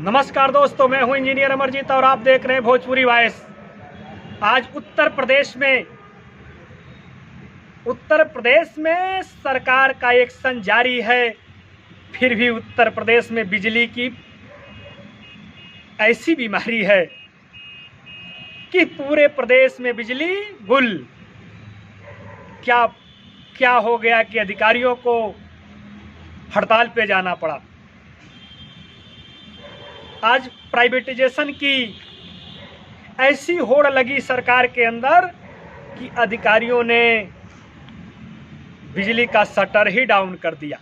नमस्कार दोस्तों, मैं हूं इंजीनियर अमरजीत और आप देख रहे हैं भोजपुरी वॉइस। आज उत्तर प्रदेश में सरकार का एक्शन जारी है। फिर भी उत्तर प्रदेश में बिजली की ऐसी बीमारी है कि पूरे प्रदेश में बिजली गुल। क्या हो गया कि अधिकारियों को हड़ताल पे जाना पड़ा। आज प्राइवेटाइजेशन की ऐसी होड़ लगी सरकार के अंदर कि अधिकारियों ने बिजली का शटर ही डाउन कर दिया।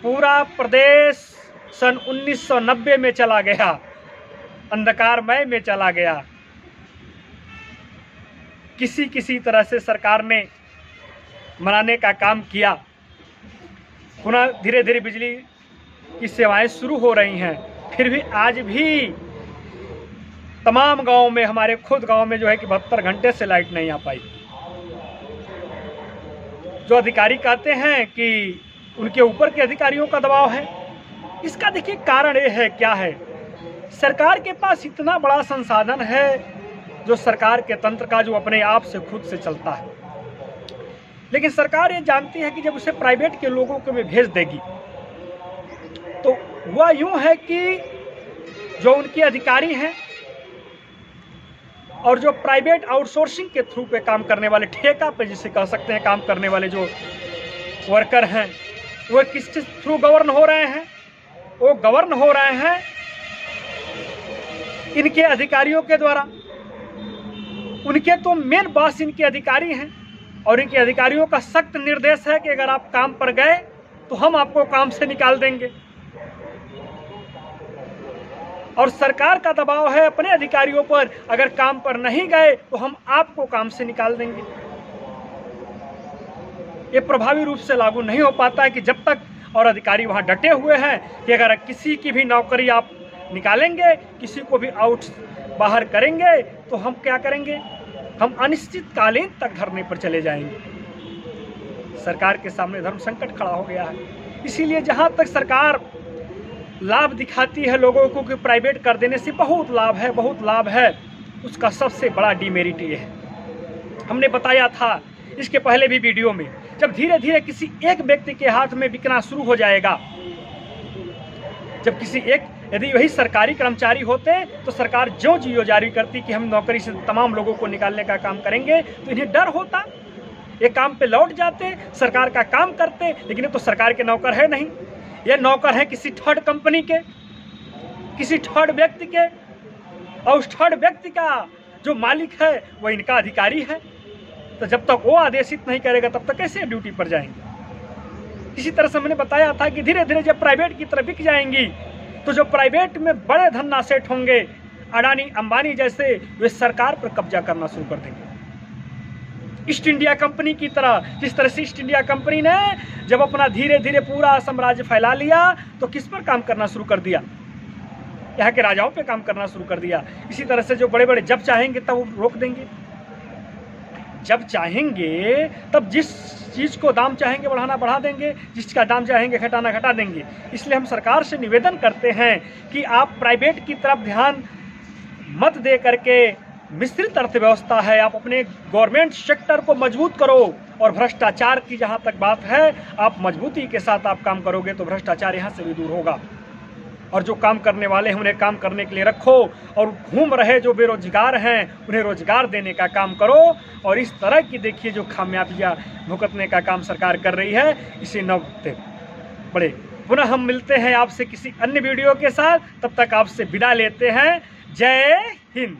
पूरा प्रदेश सन 1990 में चला गया, अंधकारमय में चला गया। किसी तरह से सरकार ने मनाने का काम किया। पुनः धीरे धीरे बिजली की सेवाएं शुरू हो रही हैं। फिर भी आज भी तमाम गांव में, हमारे खुद गांव में जो है कि 72 घंटे से लाइट नहीं आ पाई। जो अधिकारी कहते हैं कि उनके ऊपर के अधिकारियों का दबाव है। इसका देखिए कारण ये है, क्या है, सरकार के पास इतना बड़ा संसाधन है जो सरकार के तंत्र का जो अपने आप से खुद से चलता है, लेकिन सरकार ये जानती है कि जब उसे प्राइवेट के लोगों को में भेज देगी तो वह यूं है कि जो उनके अधिकारी हैं और जो प्राइवेट आउटसोर्सिंग के थ्रू पे काम करने वाले, ठेका पे जिसे कह सकते हैं काम करने वाले जो वर्कर हैं, वो किस थ्रू गवर्न हो रहे हैं? वो गवर्न हो रहे हैं इनके अधिकारियों के द्वारा। उनके तो मेन बॉस इनके अधिकारी हैं और इनके अधिकारियों का सख्त निर्देश है कि अगर आप काम पर गए तो हम आपको काम से निकाल देंगे। और सरकार का दबाव है अपने अधिकारियों पर, अगर काम पर नहीं गए तो हम आपको काम से निकाल देंगे। ये प्रभावी रूप से लागू नहीं हो पाता है कि जब तक और अधिकारी वहां डटे हुए हैं कि अगर किसी की भी नौकरी आप निकालेंगे, किसी को भी आउट बाहर करेंगे तो हम क्या करेंगे? हम अनिश्चितकालीन तक धरने पर चले जाएंगे। सरकार के सामने धर्म संकट खड़ा हो गया है। इसीलिए जहां तक सरकार लाभ दिखाती है लोगों को कि प्राइवेट कर देने से बहुत लाभ है, उसका सबसे बड़ा डिमेरिट ये है। हमने बताया था इसके पहले भी वीडियो में, जब धीरे धीरे किसी एक व्यक्ति के हाथ में बिकना शुरू हो जाएगा, जब यदि वही सरकारी कर्मचारी होते तो सरकार ज्यों जियो जारी करती कि हम नौकरी से तमाम लोगों को निकालने का काम करेंगे, तो इन्हें डर होता, ये काम पे लौट जाते, सरकार का काम करते। लेकिन ये तो सरकार के नौकर है नहीं, ये नौकर है किसी थर्ड कंपनी के, किसी थर्ड व्यक्ति के, और उस थर्ड व्यक्ति का जो मालिक है वह इनका अधिकारी है। तो जब तक वो आदेशित नहीं करेगा तब तक कैसे ड्यूटी पर जाएंगे? इसी तरह से मैंने बताया था कि धीरे धीरे जब प्राइवेट की तरफ बिक जाएंगी तो जो प्राइवेट में बड़े धन्ना सेठ होंगे, अडानी अंबानी जैसे, वे सरकार पर कब्जा करना शुरू कर देंगे। ईस्ट इंडिया कंपनी की तरह, जिस तरह से ईस्ट इंडिया कंपनी ने जब अपना धीरे धीरे पूरा साम्राज्य फैला लिया तो किस पर काम करना शुरू कर दिया? यहाँ के राजाओं पे काम करना शुरू कर दिया। इसी तरह से जो बड़े बड़े जब चाहेंगे तब वो रोक देंगे, जब चाहेंगे तब जिस चीज़ को दाम चाहेंगे बढ़ाना बढ़ा देंगे, जिसका दाम चाहेंगे घटाना घटा देंगे। इसलिए हम सरकार से निवेदन करते हैं कि आप प्राइवेट की तरफ ध्यान मत दे करके, मिश्रित अर्थव्यवस्था है, आप अपने गवर्नमेंट सेक्टर को मजबूत करो। और भ्रष्टाचार की जहाँ तक बात है, आप मजबूती के साथ आप काम करोगे तो भ्रष्टाचार यहाँ से भी दूर होगा। और जो काम करने वाले हैं उन्हें काम करने के लिए रखो, और घूम रहे जो बेरोजगार हैं उन्हें रोजगार देने का काम करो। और इस तरह की देखिए जो खामियाबियाँ भुगतने का काम सरकार कर रही है, इसे न बड़े। पुनः हम मिलते हैं आपसे किसी अन्य वीडियो के साथ, तब तक आपसे विदा लेते हैं। जय हिंद।